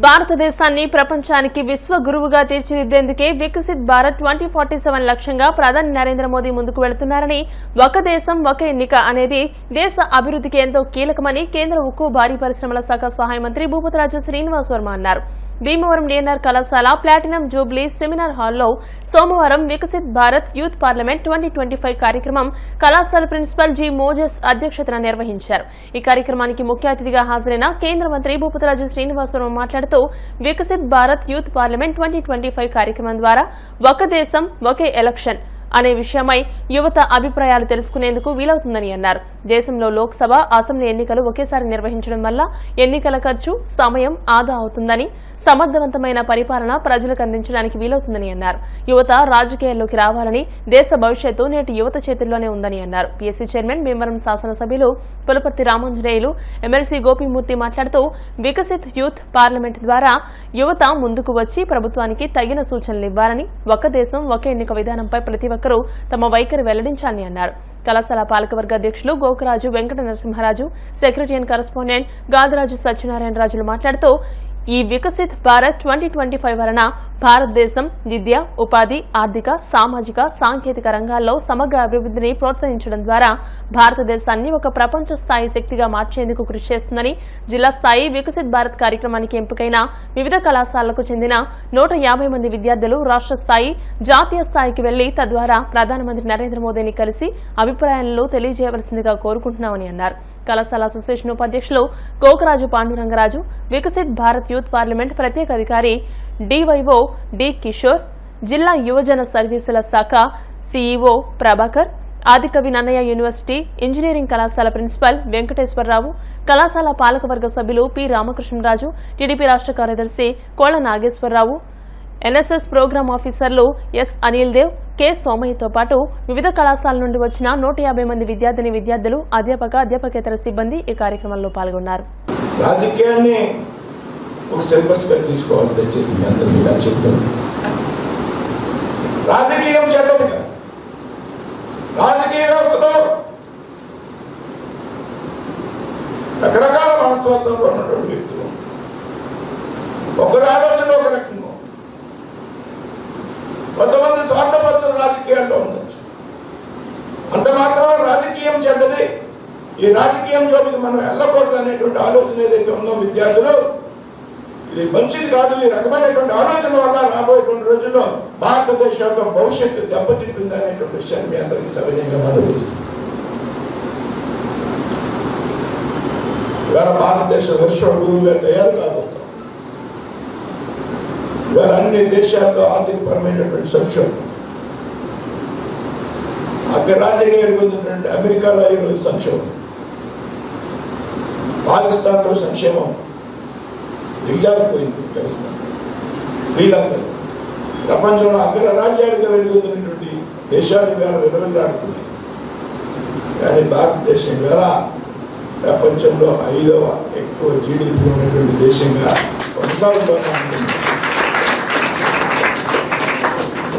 భారతదేశాన్ని ప్రపంచానికి విశ్వ గురువుగా తీర్చిదిద్దేందుకే వికసిత్ భారత్ 2047 లక్ష్యంగా ప్రధాని నరేంద్ర మోదీ ముందుకు వెళుతున్నారని, ఒక దేశం ఒక ఎన్నిక అనేది దేశ అభివృద్ధికి ఎంతో కీలకమని కేంద్ర ఉక్కు భారీ పరిశ్రమల శాఖ సహాయ మంత్రి భూపతిరాజు శ్రీనివాస్ వర్మ అన్నారు. భీమవరం డిఎన్ఆర్ కళాశాల ప్లాటినం జూబ్లీ సెమినార్ హాల్లో సోమవారం వికసిత్ భారత్ యూత్ పార్లమెంట్ 2025 కార్యక్రమం కళాశాల ప్రిన్సిపల్ జి మోజెస్ అధ్యక్షతన నిర్వహించారు. ఈ కార్యక్రమానికి ముఖ్య అతిథిగా హాజరైన కేంద్ర మంత్రి భూపతిరాజు శ్రీనివాస్ వర్మ మాట్లాడుతూ, వికసిత్ భారత్ యూత్ పార్లమెంట్ 2025 కార్యక్రమం ద్వారా ఒక దేశం ఒకే ఎలక్షన్ అనే విషయమై యువత అభిప్రాయాలు తెలుసుకునేందుకు వీలవుతుందని అన్నారు. దేశంలో లోక్సభ, అసెంబ్లీ ఎన్నికలు ఒకేసారి నిర్వహించడం వల్ల ఎన్నికల ఖర్చు, సమయం ఆదా అవుతుందని, సమర్థవంతమైన పరిపాలన ప్రజలకు అందించడానికి వీలవుతుందని అన్నారు. యువత రాజకీయాల్లోకి రావాలని, దేశ భవిష్యత్తు నేటి యువత చేతుల్లోనే ఉందని అన్నారు. పీఎస్సీ చైర్మన్ భీమవరం శాసనసభ్యులు పులపర్తి రామాంజనేయులు, ఎమ్మెల్సీ గోపీమూర్తి మాట్లాడుతూ, వికసిత్ యూత్ పార్లమెంట్ ద్వారా యువత ముందుకు వచ్చి ప్రభుత్వానికి తగిన సూచనలు ఇవ్వాలని, ఒక దేశం ఒక ఎన్నిక విధానంపై ప్రతి ఒక్కరూ తమ వైఖరి వెల్లడించాలని అన్నారు. కళాశాల పాలకవర్గ అధ్యక్షులు గోకరాజు వెంకట నరసింహరాజు, సెక్రటరియన్ కరెస్పాండెంట్ గాదరాజు సత్యనారాయణరాజులు మాట్లాడుతూ, ఈ వికసిత్ భారత్ 2025 వలన భారతదేశం విద్య, ఉపాధి, ఆర్థిక, సామాజిక, సాంకేతిక రంగాల్లో సమగ్ర అభివృద్ధిని ప్రోత్సహించడం ద్వారా భారతదేశాన్ని ఒక ప్రపంచ స్థాయి శక్తిగా మార్చేందుకు కృషి చేస్తుందని, జిల్లా స్థాయి వికసిత్ భారత్ కార్యక్రమానికి ఎంపికైన వివిధ కళాశాలలకు చెందిన 150 మంది విద్యార్థులు రాష్ట్ర స్థాయి, జాతీయ స్థాయికి వెళ్లి తద్వారా ప్రధానమంత్రి నరేంద్ర మోదీని కలిసి అభిప్రాయాలను తెలియజేయవలసిందిగా కోరుకుంటున్నామని అన్నారు. కళాశాల అసోసియేషన్ ఉపాధ్యక్షులు గోకరాజు పాండురంగరాజు, వికసిత్ భారత్ యూత్ పార్లమెంట్ ప్రత్యేక అధికారి డివైఓ డి కిషోర్, జిల్లా యువజన సర్వీసుల శాఖ CEO Prabhakar, Adikavi Nannaya university engineering కళాశాల ప్రిన్సిపల్ వెంకటేశ్వరరావు, కళాశాల పాలకవర్గ సభ్యులు పి రామకృష్ణరాజు, టీడీపీ రాష్ట్ర కార్యదర్శి కోళ్ల నాగేశ్వరరావు, ఎన్ఎస్ఎస్ ప్రోగ్రామ్ ఆఫీసర్లు ఎస్ అనిల్ దేవ్, కె సోమయ్యతో పాటు వివిధ కళాశాల నుండి వచ్చిన 150 మంది విద్యార్థులు, అధ్యాపకేతర సిబ్బంది ఈ కార్యక్రమంలో పాల్గొన్నారు. రాజకీయాన్ని ఒక సిలబస్ గా తీసుకోవాలి. దయచేసి మీ అందరికీ చెప్తున్నాను, రాజకీయం చెడ్డది కాదు. రాజకీయ వ్యవస్థలో రకరకాల మనస్తత్వంలో ఉన్నటువంటి వ్యక్తులు, ఒకరి ఆలోచన ఒక రకంగా, కొంతమంది స్వార్థపరులు రాజకీయాల్లో ఉండొచ్చు. అంత మాత్రం రాజకీయం చెడ్డది, ఈ రాజకీయం జోలికి మనం వెళ్ళకూడదు అనేటువంటి ఆలోచన ఏదైతే ఉందో విద్యార్థులు, ఇది మంచిది కాదు. ఈ రకమైనటువంటి ఆలోచన వల్ల రాబోయేటువంటి రోజుల్లో భారతదేశం యొక్క భవిష్యత్తు దెబ్బతింటుంది అనేటువంటి విషయాన్ని మీ అందరికీ సవినయంగా మనవి చేస్తుంది. ఇవాళ భారతదేశం విశ్వ గురువుగా తయారు కాబోతుంది. ఇవాళ అన్ని దేశాల్లో ఆర్థికపరమైనటువంటి సంక్షోభం, అగ్రరాజ్యంగా ఎదుర్కొంటున్నటువంటి అమెరికాలో ఈరోజు సంక్షోభం, పాకిస్తాన్లో సంక్షేమం దిగజారిపోయింది వ్యవస్థ, శ్రీలంక, ప్రపంచంలో అగ్రరాజ్యాలుగా వెలుగుతున్నటువంటి దేశాలు ఇవాళ విలువలాడుతున్నాయి. కానీ భారతదేశం ఇవాళ ప్రపంచంలో 5వ ఎక్కువ జీడిపి ఉన్నటువంటి దేశంగా కొనసాగుతూనే ఉంటుంది.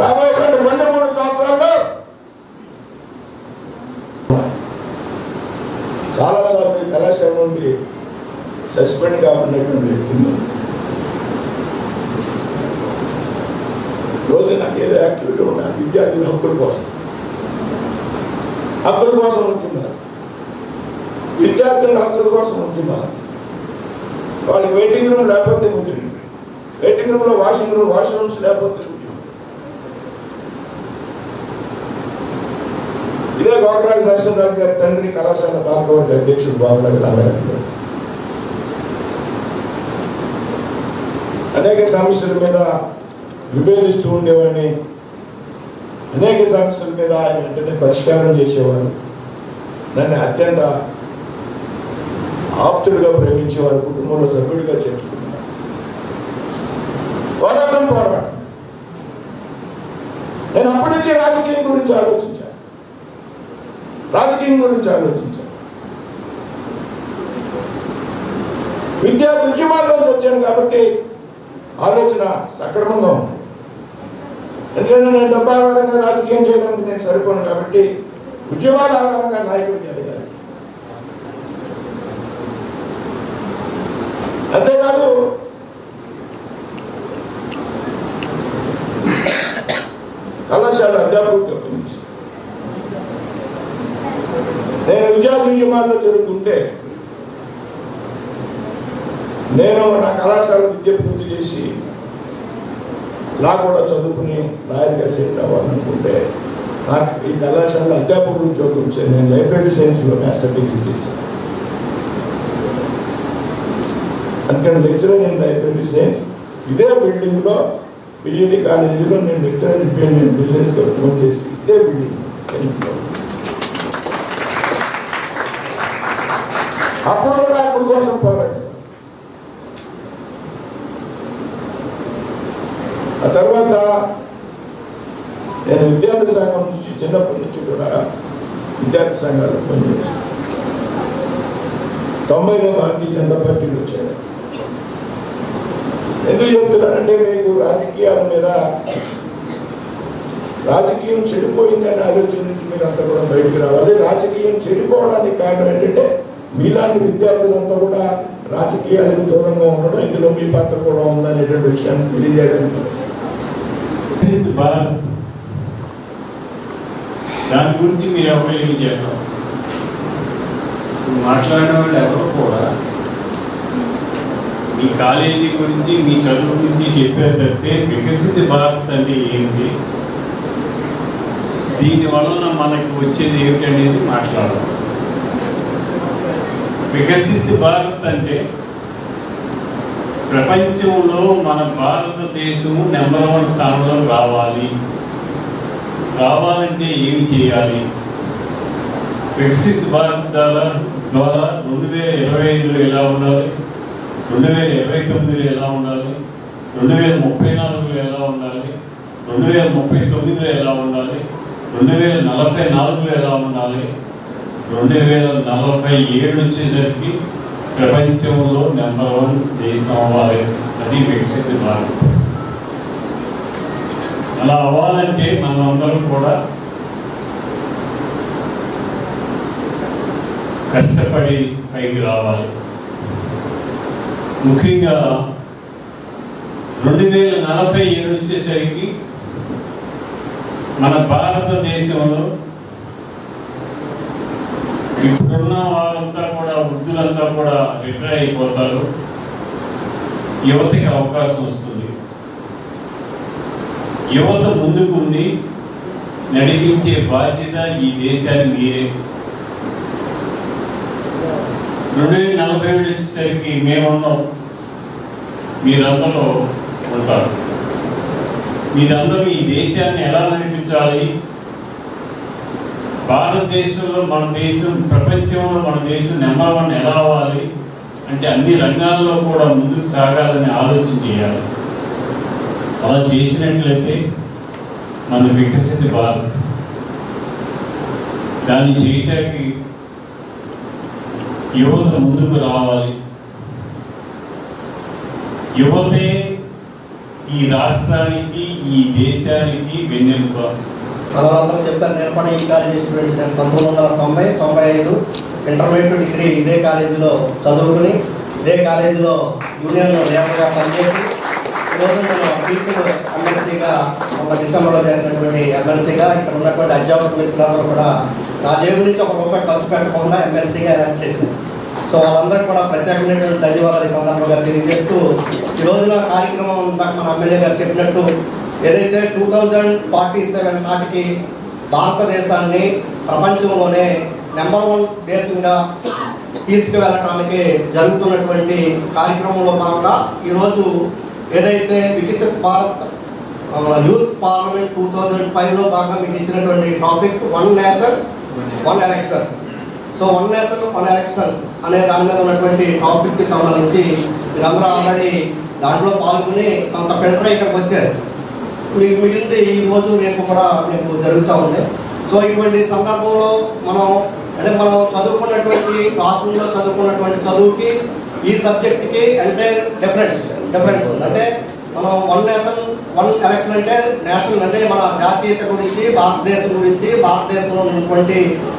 రాబోయేటువంటి 2-3 సంవత్సరాల్లో చాలాసార్లు ఈ కళాశాల నుండి సస్పెండ్ కాకున్నటువంటి వ్యక్తులు రోజు నాకు ఏదో యాక్టివిటీ ఉండాలి. విద్యార్థుల హక్కుల కోసం ఉంటున్నారు, విద్యార్థుల హక్కుల కోసం ఉంటున్నారు. వాళ్ళకి వెయిటింగ్ రూమ్ లేకపోతే కూర్చుంది, వెయిటింగ్ రూమ్లో వాష్రూమ్స్ లేకపోతే కూర్చుంది. ఇదే గోకరాజు నరసింహరాజు గారి తండ్రి కళాశాల పాలకవర్గ అధ్యక్షుడు బాబురాజు రామారాజు గారు అనేక సమస్యల మీద విభేదిస్తూ ఉండేవాడిని. అనేక సమస్యల మీద ఆయన వెంటనే పరిష్కారం చేసేవాడు. నన్ను అత్యంత ఆప్తుడిగా ప్రేమించేవారు, కుటుంబంలో సభ్యుడిగా చేర్చుకున్నారు. పోరాటం నేను అప్పటి నుంచి రాజకీయం గురించి ఆలోచించాను. విద్యార్థి ఉద్యమాల్లోంచి వచ్చాను కాబట్టి ఆలోచన సక్రమంగా ఉంది. ఎందుకంటే నేను డబ్బు ఆధారంగా రాజకీయం చేయడానికి నేను సరిపోను కాబట్టి ఉద్యమాల ఆధారంగా నాయకుడికి ఎదగాలి. అంతేకాదు కళాశాల అధ్యాపకుడికి అప్పగించాను. నేను విద్యార్థి ఉద్యమాల్లో జరుగుతుంటే నేను నా కళాశాల విద్య పూర్తి చేసి లా కూడా చదువుకుని లాయర్గా సెటిల్ అవ్వాలనుకుంటే నాకు ఈ కళాశాలలో అధ్యాపకుడు ఉద్యోగం వచ్చాను. నేను లైబ్రరీ సైన్స్లో మాస్టర్ డిగ్రీ చేశాను. అందుకని లెక్చరర్ ఇన్ లైబ్రరీ సైన్స్ ఇదే బిల్డింగ్లో పిఈడి కాలేజీలో నేను లెక్చరర్ నేను బిజినెస్గా ఫోన్ చేసి ఇదే బిల్డింగ్ అప్పుడు కూడా అప్పుడు కోసం పోరాడు. ఆ తర్వాత నేను విద్యార్థి సంఘం నుంచి చిన్నప్పటి నుంచి కూడా విద్యార్థి సంఘాల్లో పనిచేశాను. 90లో భారతీయ జనతా పార్టీలో వచ్చాను. ఎందుకు చెప్తున్నానంటే మీకు రాజకీయాల మీద రాజకీయం చెడిపోయిందని ఆలోచన నుంచి మీరు అంతా కూడా బయటికి రావాలి. రాజకీయం చెడిపోవడానికి కారణం ఏంటంటే మీలాంటి విద్యార్థులంతా కూడా రాజకీయాలకు దూరంగా ఉండడం, ఇందులో మీ పాత్ర కూడా ఉందనేటువంటి విషయాన్ని తెలియజేయడానికి భారత్ దాని గురించి మీరు ఎవరు ఏం చేద్దాం మాట్లాడిన వాళ్ళు ఎవరు కూడా మీ కాలేజీ గురించి మీ చదువు గురించి చెప్పారు తప్పితే వికసిత భారత్ అంటే ఏంటి, దీని వలన మనకు వచ్చేది ఏమిటనేది మాట్లాడాలి. వికసిత భారత్ అంటే ప్రపంచంలో మన భారతదేశము నెంబర్ 1 స్థానంలో రావాలంటే ఏమి చేయాలి? వికసిత్ భారత్ ద్వారా 2025లో ఎలా ఉండాలి, 2029లో ఎలా ఉండాలి, 2034లో ఎలా ఉండాలి, 2039లో ఎలా ఉండాలి, 2044లో ఎలా ఉండాలి, 2047 వచ్చేసరికి ప్రపంచంలో నెంబర్ 1 దేశం అవ్వాలి. అది వికసిత భారత్. అలా అవ్వాలంటే మనమందరం కూడా కష్టపడి పైకి రావాలి. ముఖ్యంగా 2047 వచ్చేసరికి మన భారతదేశంలో ఇప్పుడున్న వాళ్ళంతా కూడా వృద్ధులంతా కూడా రిటైర్ అయిపోతారు. యువతకి అవకాశం వస్తుంది. యువత ముందుకుండి నడిపించే బాధ్యత ఈ దేశాన్ని మీరే. 2047 వచ్చేసరికి మేమున్నాం, మీరందరూ ఉంటారు. మీరందరూ ఈ దేశాన్ని ఎలా నడిపించాలి, భారతదేశంలో మన దేశం, ప్రపంచంలో మన దేశం నెంబర్ 1 ఎలా అవ్వాలి అంటే అన్ని రంగాల్లో కూడా ముందుకు సాగాలని ఆలోచన చేయాలి. అలా చేసినట్లయితే మన వికసిత భారత్. దాన్ని చేయటానికి యువత ముందుకు రావాలి. యువతే ఈ రాష్ట్రానికి, ఈ దేశానికి వెన్నెముక. మనవాళ్ళందరూ చెప్పారు. నేను కూడా ఈ కాలేజీ స్టూడెంట్స్. నేను 1990-95 ఇంటర్మీడియట్ డిగ్రీ ఇదే కాలేజీలో చదువుకుని ఇదే కాలేజీలో యూనియన్లో లేబర్గా పనిచేసి ఈరోజు నేను టీచర్ ఎమ్మెల్సీగా మొన్న డిసెంబర్లో జరిగినటువంటి ఎమ్మెల్సీగా ఇక్కడ ఉన్నటువంటి అధ్యాపక మిత్రులందరూ కూడా నా జేబు నుంచి ₹1 ఖర్చు పెట్టకుండా ఎమ్మెల్సీగా ఎలక్ట్ చేశాను. సో వాళ్ళందరికీ కూడా ప్రత్యేకమైనటువంటి ధన్యవాదాలు ఈ సందర్భంగా తెలియజేస్తూ ఈ రోజున కార్యక్రమం ఇందాక మన ఎమ్మెల్యే గారు చెప్పినట్టు ఏదైతే 2047 నాటికి భారతదేశాన్ని ప్రపంచంలోనే నెంబర్ 1 దేశంగా తీసుకువెళ్ళటానికి జరుగుతున్నటువంటి కార్యక్రమంలో భాగంగా ఈరోజు ఏదైతే వికసిత్ భారత్ యూత్ పార్లమెంట్ 2005లో భాగంగా మీకు ఇచ్చినటువంటి topic 1 nation 1 election. So 1 nation 1 election అనే దాని మీద ఉన్నటువంటి టాపిక్కి సంబంధించి మీరందరూ ఆల్రెడీ దాంట్లో పాల్గొని కొంత ఫిల్టర్ ఇక్కడికి వచ్చారు. మీకు మిగిలింది ఈ రోజు రేపు కూడా మీకు జరుగుతూ ఉంది. సో ఇటువంటి సందర్భంలో మనం చదువుకున్నటువంటి క్లాస్ రూమ్లో చదువుకున్నటువంటి చదువుకి ఈ సబ్జెక్ట్కి అంటే డిఫరెన్స్ ఉంది. అంటే మనం 1 నేషన్ 1 ఎలక్షన్ అంటే నేషనల్ అంటే మన జాతీయత గురించి, భారతదేశం గురించి, భారతదేశంలో ఉన్నటువంటి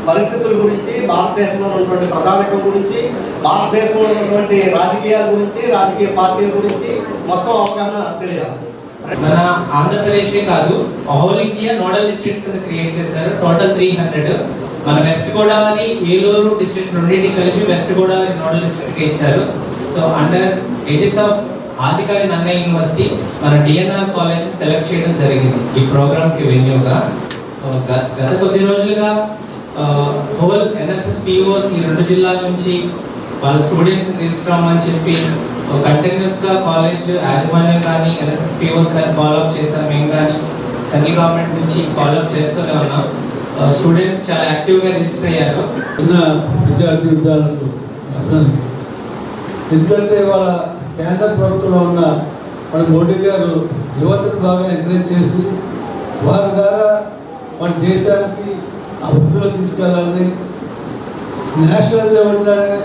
పరిస్థితుల గురించి, భారతదేశంలో ఉన్నటువంటి ప్రధానికం గురించి, భారతదేశంలో ఉన్నటువంటి రాజకీయాల గురించి, రాజకీయ పార్టీల గురించి మొత్తం అవగాహన తెలియాలి. మన ఆంధ్రప్రదేశే కాదు, హోల్ ఇండియా నోడల్ డిస్ట్రిక్ట్స్ కింద క్రియేట్ చేశారు. టోటల్ 300. మన వెస్ట్ గోదావరి, ఏలూరు డిస్ట్రిక్ట్స్ రెండింటికి కలిపి వెస్ట్ గోదావరి నోడల్ డిస్ట్రిక్ట్కి ఇచ్చారు. So under aegis of Adikavi Nannaya university మన డిఎన్ఆర్ కాలేజ్ని సెలెక్ట్ చేయడం జరిగింది ఈ ప్రోగ్రామ్కి వెన్యూగా. గత కొద్ది రోజులుగా హోల్ ఎన్ఎస్ఎస్ పిఓస్ ఈ 2 జిల్లాల నుంచి వాళ్ళ స్టూడెంట్స్ని తీసుకురామని చెప్పి కంటిన్యూస్గా కాలేజ్ యాజమాన్యం కానీ ఎన్ఎస్ఎస్ పిఓస్ కానీ ఫాలోఅప్ చేస్తాం. మేము కానీ సెంట్రల్ గవర్నమెంట్ నుంచి ఫాలోఅప్ చేస్తూనే ఉన్నాం. స్టూడెంట్స్ చాలా యాక్టివ్గా రిజిస్టర్ అయ్యారు. చిన్న విద్యార్థులకు ఎందుకంటే వాళ్ళ కేంద్ర ప్రభుత్వంలో ఉన్న మన మోడీ గారు యువతను బాగా ఎంకరేజ్ చేసి వారి ద్వారా మన దేశానికి అభివృద్ధిలో తీసుకెళ్ళాలని, నేషనల్ లెవెల్లోనే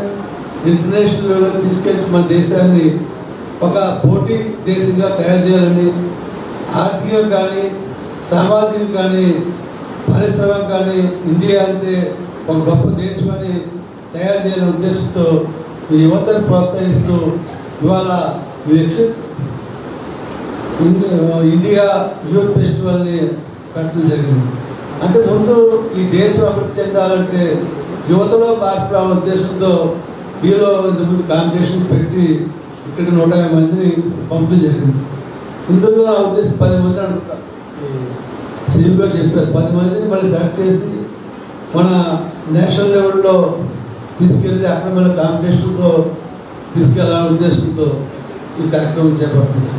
ఇంటర్నేషనల్ లెవెల్లో తీసుకెళ్ళి మన దేశాన్ని ఒక పోటీ దేశంగా తయారు చేయాలని, ఆర్థికం కానీ సామాజికం కానీ పరిశ్రమ కానీ ఇండియా అంటే ఒక గొప్ప దేశమని తయారు చేయాలనే ఉద్దేశంతో ఈ యువతను ప్రోత్సహిస్తూ ఇవాళ వికసిత్ ఇండియా యూత్ ఫెస్టివల్ని పెట్టడం జరిగింది. అంటే ముందు ఈ దేశం అభివృద్ధి చెందాలంటే యువతలో మార్పు రావాలనే ఉద్దేశంతో వీలో ఇంతకుముందు కాంపిటీషన్ పెట్టి ఇక్కడ 150 మందిని పంపడం జరిగింది. ఇందులో నా ఉద్దేశం 10 మంది అనుకుంటా సీఎం గారు చెప్పారు. 10 మందిని మళ్ళీ సెలెక్ట్ చేసి మన నేషనల్ లెవెల్లో తీసుకెళ్ళి అక్కడ మన కాంపిటీషన్తో తీసుకెళ్ళాలనే ఉద్దేశంతో ఈ కార్యక్రమం చేపడుతుంది.